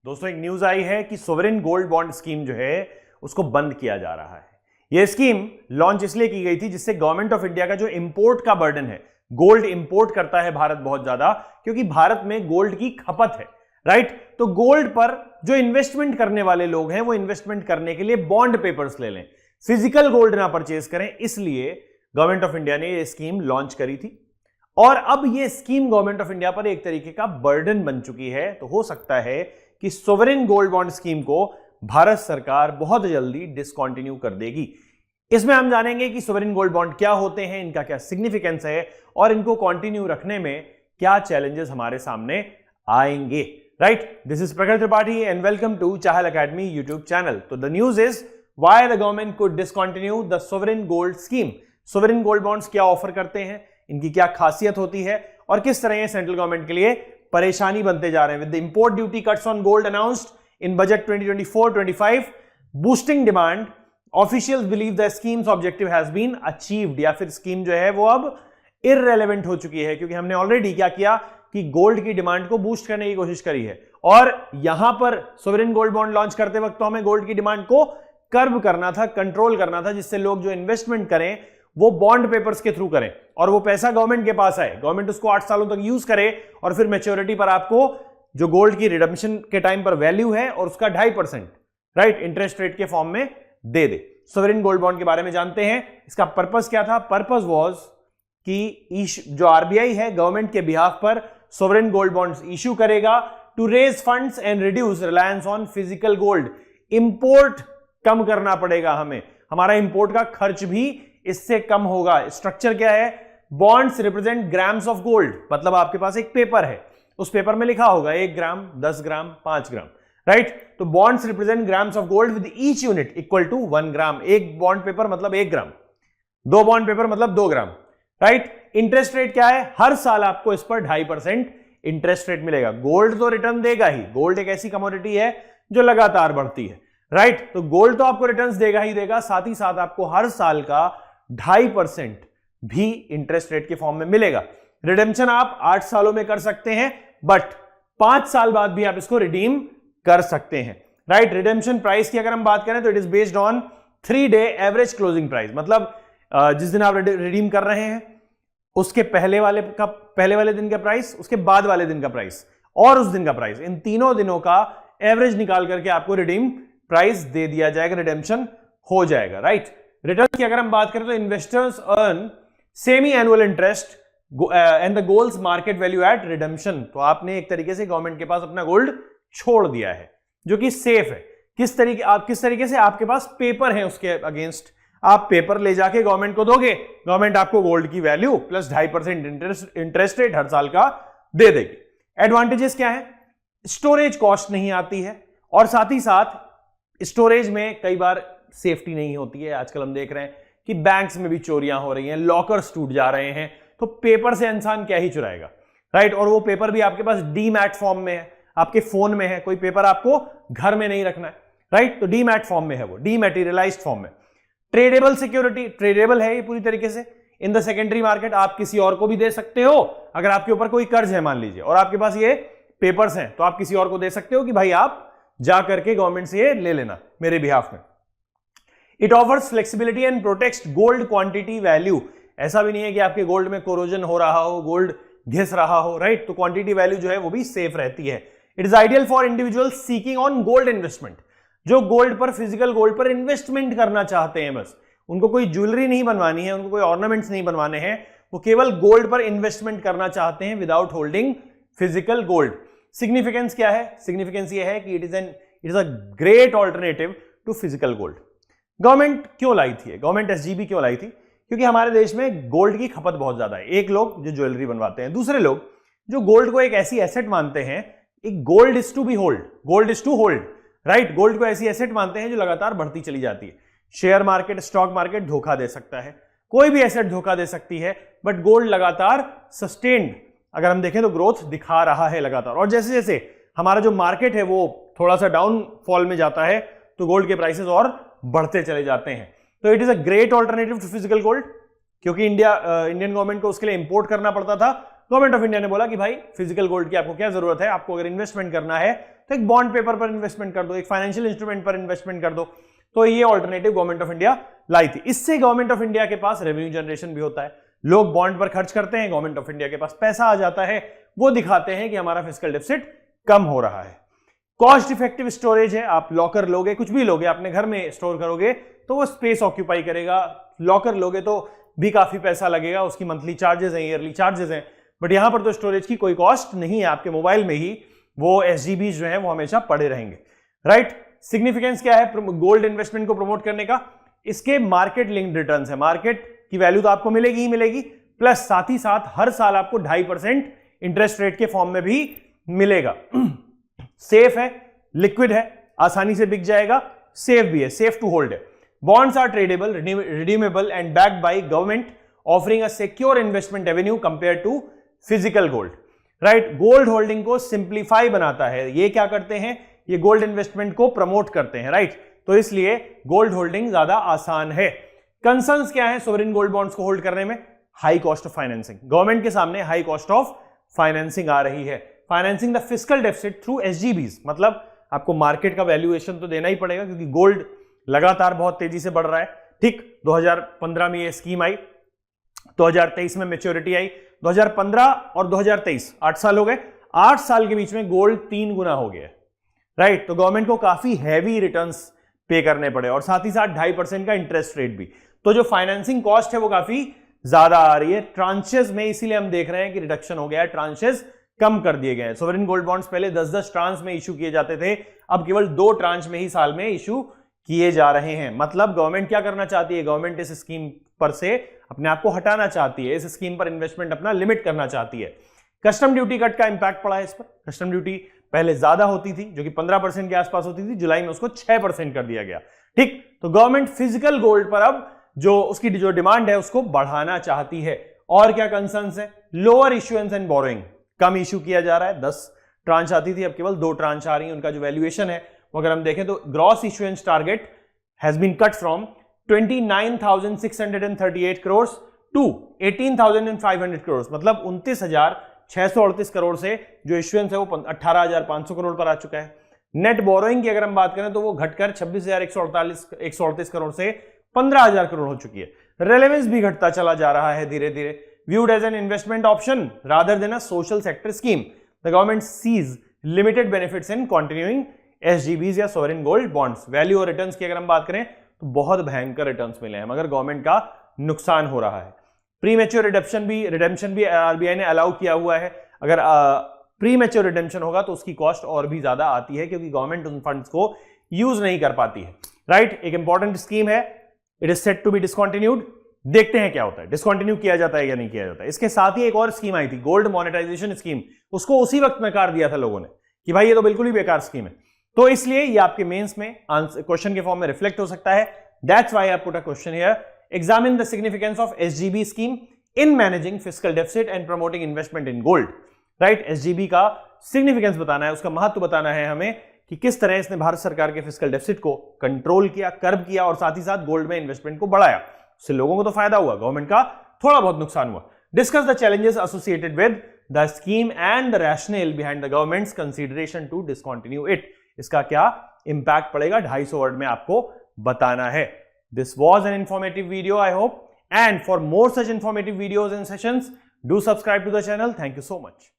दोस्तों एक न्यूज आई है कि सोवरेन गोल्ड बॉन्ड स्कीम जो है उसको बंद किया जा रहा है। यह स्कीम लॉन्च इसलिए की गई थी जिससे गवर्नमेंट ऑफ इंडिया का जो इंपोर्ट का बर्डन है, गोल्ड इंपोर्ट करता है भारत बहुत ज्यादा, क्योंकि भारत में गोल्ड की खपत है, राइट। तो गोल्ड पर जो इन्वेस्टमेंट करने वाले लोग हैं वो इन्वेस्टमेंट करने के लिए बॉन्ड पेपर्स ले लें, फिजिकल गोल्ड ना परचेज करें। इसलिए गवर्नमेंट ऑफ इंडिया ने यह स्कीम लॉन्च करी थी और अब यह स्कीम गवर्नमेंट ऑफ इंडिया पर एक तरीके का बर्डन बन चुकी है। तो हो सकता है कि सोवरेन गोल्ड बॉन्ड स्कीम को भारत सरकार बहुत जल्दी डिसकंटिन्यू कर देगी। इसमें हम जानेंगे कि सोवरेन गोल्ड बॉन्ड क्या होते हैं, इनका क्या सिग्निफिकेंस है और इनको कंटिन्यू रखने में क्या चैलेंजेस हमारे सामने आएंगे, right. This is Prakhar Tripathi and welcome to Chahal academy YouTube channel. तो the news is why the government could discontinue the sovereign gold scheme. Sovereign gold bonds क्या ऑफर करते हैं, इनकी क्या खासियत होती है और किस तरह ये सेंट्रल गवर्नमेंट के लिए परेशानी बनते जा रहे हैं। With the import duty cuts on gold announced in budget 2024-25 boosting demand, officials believe the scheme's objective has been achieved. या फिर स्कीम जो है वो अब इररेलेवेंट हो चुकी है, क्योंकि हमने ऑलरेडी क्या किया कि गोल्ड की डिमांड को बूस्ट करने की कोशिश करी है और यहां पर सोवरेन गोल्ड बॉन्ड लॉन्च करते वक्त तो हमें गोल्ड की डिमांड को कर्ब करना था, कंट्रोल करना था, जिससे लोग जो इन्वेस्टमेंट करें वो बॉन्ड पेपर्स के थ्रू करें और वो पैसा गवर्नमेंट के पास आए, गवर्नमेंट उसको 8 सालों तक यूज करे और फिर मैच्योरिटी पर आपको जो गोल्ड की रिडम्पशन के टाइम पर वैल्यू है और उसका 2.5%, राइट, इंटरेस्ट रेट के फॉर्म में दे दे। सोवरेन गोल्ड बॉन्ड के बारे में जानते हैं। इसका पर्पस क्या था? पर्पस वाज कि जो आरबीआई है गवर्नमेंट के बिहाफ पर सोवरेन गोल्ड बॉन्ड्स इश्यू करेगा to raise funds and reduce reliance on physical gold. Import कम करना पड़ेगा हमें, हमारा इंपोर्ट का खर्च भी इससे कम होगा। स्ट्रक्चर क्या है? Bonds represent grams of gold, मतलब आपके पास एक पेपर है, उस पेपर में लिखा होगा 1 ग्राम, 10 ग्राम, 5 ग्राम, राइट। तो bonds represent grams of gold with each unit equal to 1 gram. एक बॉन्ड पेपर मतलब 1 ग्राम, 2 बॉन्ड पेपर मतलब 2 ग्राम, राइट। इंटरेस्ट रेट क्या है? हर साल आपको इस पर 2.5% इंटरेस्ट रेट मिलेगा। गोल्ड तो रिटर्न देगा ही, गोल्ड एक ऐसी कमोडिटी है जो लगातार बढ़ती है, राइट। तो गोल्ड तो आपको रिटर्न्स देगा ही देगा, साथ ही साथ आपको हर साल का 2.5% भी इंटरेस्ट रेट के फॉर्म में मिलेगा। रिडेम्पशन आप 8 सालों में कर सकते हैं, बट 5 साल बाद भी आप इसको रिडीम कर सकते हैं, राइट। रिडेम्पशन प्राइस की अगर हम बात करें तो it is based on 3-day average closing price, मतलब जिस दिन आप रिडीम कर रहे हैं उसके पहले वाले दिन का प्राइस, उसके बाद वाले दिन का प्राइस और उस दिन का प्राइस, इन तीनों दिनों का एवरेज निकाल करके आपको रिडीम प्राइस दे दिया जाएगा, रिडेम्पशन हो जाएगा, राइट। रिटर्न की अगर हम बात करें तो investors earn semi annual interest and the gold's market value at redemption. तो आपने एक तरीके से गवर्नमेंट के पास अपना गोल्ड छोड़ दिया है, जो कि सेफ है। किस तरीके से? आपके पास पेपर है, उसके अगेंस्ट आप पेपर ले जाके गवर्नमेंट को दोगे, गवर्नमेंट आपको गोल्ड की वैल्यू प्लस 2.5% इंटरेस्ट रेट हर साल का दे देगी। एडवांटेजेस क्या है? स्टोरेज कॉस्ट नहीं आती है और साथ ही साथ स्टोरेज में कई बार सेफ्टी नहीं होती है। आजकल हम देख रहे हैं कि बैंक्स में भी चोरियां हो रही हैं, लॉकर्स टूट जा रहे हैं, तो पेपर से इंसान क्या ही चुराएगा, राइट। और वो पेपर भी आपके पास डीमैट फॉर्म में है, आपके फोन में है, कोई पेपर आपको घर में नहीं रखना है, राइट। तो डीमैट फॉर्म में है, वो डीमैटेरियलाइज्ड फॉर्म में। ट्रेडेबल सिक्योरिटी, ट्रेडेबल है ये पूरी तरीके से। इन द सेकेंडरी मार्केट आप किसी और को भी दे सकते हो। अगर आपके ऊपर कोई कर्ज है मान लीजिए और आपके पास ये पेपर्स हैं, तो आप किसी और को दे सकते हो कि भाई आप जा करके गवर्नमेंट से ये ले लेना मेरे बिहाफ में। It offers flexibility and protects gold quantity value. ऐसा भी नहीं है कि आपके गोल्ड में कोरोजन हो रहा हो, गोल्ड घिस रहा हो, राइट। तो क्वांटिटी वैल्यू जो है वो भी सेफ रहती है। It is ideal for individual seeking on gold investment, जो गोल्ड पर, फिजिकल गोल्ड पर इन्वेस्टमेंट करना चाहते हैं। बस उनको कोई ज्वेलरी नहीं बनवानी है, उनको कोई ऑर्नामेंट्स नहीं बनवाने हैं, वो केवल गोल्ड पर इन्वेस्टमेंट करना चाहते हैं without holding physical gold. Significance क्या है? सिग्निफिकेंस ये है कि it is a great alternative to physical gold. Government क्यों लाई थी, गवर्नमेंट एसजीबी क्यों लाई थी? क्योंकि हमारे देश में गोल्ड की खपत बहुत ज्यादा है। एक लोग जो ज्वेलरी बनवाते हैं, दूसरे लोग जो गोल्ड को एक ऐसी एसेट मानते हैं, एक gold is to be hold, gold is to hold, right. Gold को ऐसी एसेट मानते हैं जो लगातार बढ़ती चली जाती है। शेयर मार्केट, स्टॉक मार्केट धोखा दे सकता है, कोई भी एसेट धोखा दे सकती है, बट गोल्ड लगातार सस्टेन्ड, अगर हम देखें तो ग्रोथ दिखा रहा है लगातार। और जैसे जैसे हमारा जो मार्केट है वो थोड़ा सा डाउनफॉल में जाता है तो गोल्ड के प्राइसेस और बढ़ते चले जाते हैं। तो it is a great alternative to physical gold, क्योंकि इंडियन गवर्नमेंट को उसके लिए इंपोर्ट करना पड़ता था। गवर्नमेंट ऑफ इंडिया ने बोला कि भाई फिजिकल गोल्ड की आपको क्या जरूरत है, आपको अगर इन्वेस्टमेंट करना है तो एक बॉन्ड पेपर पर इन्वेस्टमेंट कर दो, एक फाइनेंशियल इंस्ट्रूमेंट पर इन्वेस्टमेंट कर दो। तो ये ऑल्टरनेटिव गवर्नमेंट ऑफ इंडिया लाई थी। इससे गवर्नमेंट ऑफ इंडिया के पास रेवेन्यू जनरेशन भी होता है, लोग बॉन्ड पर खर्च करते हैं, गवर्नमेंट ऑफ इंडिया के पास पैसा आ जाता है, वो दिखाते हैं कि हमारा फिस्कल डेफिसिट कम हो रहा है। कॉस्ट इफेक्टिव स्टोरेज है, आप लॉकर लोगे, कुछ भी लोगे, अपने घर में स्टोर करोगे तो वो स्पेस ऑक्यूपाई करेगा। लॉकर लोगे तो भी काफी पैसा लगेगा, उसकी मंथली चार्जेस हैं, ईयरली चार्जेस हैं, बट यहां पर तो स्टोरेज की कोई कॉस्ट नहीं है, आपके मोबाइल में ही वो SGB जो है वो हमेशा पड़े रहेंगे, राइट। सिग्निफिकेंस क्या है गोल्ड इन्वेस्टमेंट को प्रमोट करने का? इसके मार्केट लिंक्ड रिटर्न्स है, मार्केट की वैल्यू तो आपको मिलेगी ही मिलेगी, प्लस साथ ही साथ हर साल आपको 2.5% इंटरेस्ट रेट के फॉर्म में भी मिलेगा। सेफ है, लिक्विड है, आसानी से बिक जाएगा, सेफ भी है, सेफ टू होल्ड है। Bonds are tradable, redeemable and backed by government, offering a secure investment revenue compare to physical gold, right. Gold holding को सिंप्लीफाई बनाता है। ये क्या करते हैं? ये गोल्ड इन्वेस्टमेंट को प्रमोट करते हैं, राइट। तो इसलिए गोल्ड होल्डिंग ज्यादा आसान है। कंसर्न्स क्या है सोवरेन गोल्ड बॉन्ड्स को होल्ड करने में? High cost of financing, government के सामने हाई कॉस्ट ऑफ फाइनेंसिंग आ रही है। Financing the fiscal deficit through SGBs, मतलब आपको मार्केट का वैल्यूएशन तो देना ही पड़ेगा क्योंकि गोल्ड लगातार बहुत तेजी से बढ़ रहा है। ठीक, 2015 में ये स्कीम आई, 2023 में मैच्योरिटी आई, 2015 और 2023 8 साल हो गए, 8 साल के बीच में गोल्ड 3 गुना हो गया, राइट। तो गवर्नमेंट को काफी हैवी रिटर्न्स पे करने पड़े और साथ ही साथ 2.5% का इंटरेस्ट रेट भी। तो जो फाइनेंसिंग कॉस्ट है वो काफी ज्यादा आ रही है ट्रांचेस में, इसीलिए हम देख रहे हैं कि रिडक्शन हो गया है, ट्रांचेस कम कर दिए गए हैं। सोवरेन गोल्ड बॉन्ड्स पहले 10-10 ट्रांच में इशू किए जाते थे, अब केवल 2 ट्रांच में ही साल में इशू किए जा रहे हैं। मतलब गवर्नमेंट क्या करना चाहती है? गवर्नमेंट इस स्कीम पर से अपने आप को हटाना चाहती है, इस स्कीम पर इन्वेस्टमेंट अपना लिमिट करना चाहती है। कस्टम ड्यूटी कट का इंपैक्ट पड़ा है इस पर। कस्टम ड्यूटी पहले ज्यादा होती थी, जो कि 15% के आसपास होती थी, जुलाई में उसको 6% कर दिया गया। ठीक, तो गवर्नमेंट फिजिकल गोल्ड पर अब जो उसकी जो डिमांड है उसको बढ़ाना चाहती है। और क्या कंसर्न्स है? Lower issuance and borrowing, come issue किया जा रहा है, 10 ट्रांच आती थी, अब केवल 2 ट्रांच आ रही है। उनका जो वैल्यूएशन है वो अगर हम देखें तो gross issuance target has been cut from 29,638 crore to 18,500 crore, मतलब 29,638 करोड़ से जो इश्यूएंस है वो 18,500 करोड़ पर आ चुका है। नेट बोरोइंग की अगर हम बात करें तो वो घटकर 26,138 करोड़ से 15,000 करोड़ हो चुकी है। रेलेवेंस भी घटता चला जा रहा है धीरे धीरे। Viewed as an investment option rather than a social sector scheme, the government sees limited benefits in continuing SGBs या sovereign gold bonds। वैल्यू और रिटर्न्स की अगर हम बात करें तो बहुत भयंकर रिटर्न्स मिले हैं, मगर गवर्नमेंट का नुकसान हो रहा है। प्री मैच्योर रिडेम्पशन भी RBI ने अलाउ किया हुआ है। अगर प्री मैच्योर रिडेम्पशन होगा तो उसकी कॉस्ट और भी ज्यादा आती है क्योंकि गवर्नमेंट उन फंड्स को यूज नहीं कर पाती है, राइट। एक इंपॉर्टेंट स्कीम है, it is set to be discontinued. देखते हैं क्या होता है, डिसकंटिन्यू किया जाता है या नहीं किया जाता है। इसके साथ ही एक और स्कीम आई थी, गोल्ड मोनेटाइजेशन स्कीम, उसको उसी वक्त नकार दिया था लोगों ने कि भाई ये तो बिल्कुल ही बेकार स्कीम है। तो इसलिए ये आपके मेंस में क्वेश्चन के फॉर्म में रिफ्लेक्ट हो सकता है। That's why I put a question here, examine the significance of SGB scheme in managing fiscal deficit and promoting investment in gold, right. SGB का सिग्निफिकेंस बताना है, उसका महत्व बताना है हमें कि किस तरह इसने भारत सरकार के फिस्कल डेफिसिट को कंट्रोल किया, कर्ब किया और साथ ही साथ गोल्ड में इन्वेस्टमेंट को बढ़ाया। उससे लोगों को तो फायदा हुआ, गवर्नमेंट का थोड़ा बहुत नुकसान हुआ। Discuss the challenges associated with the scheme and the rationale behind the government's consideration to discontinue it. इसका क्या इंपैक्ट पड़ेगा 250 वर्ड में आपको बताना है। This was an informative video I hope, and for more such informative videos and sessions do subscribe to the channel. Thank you so much.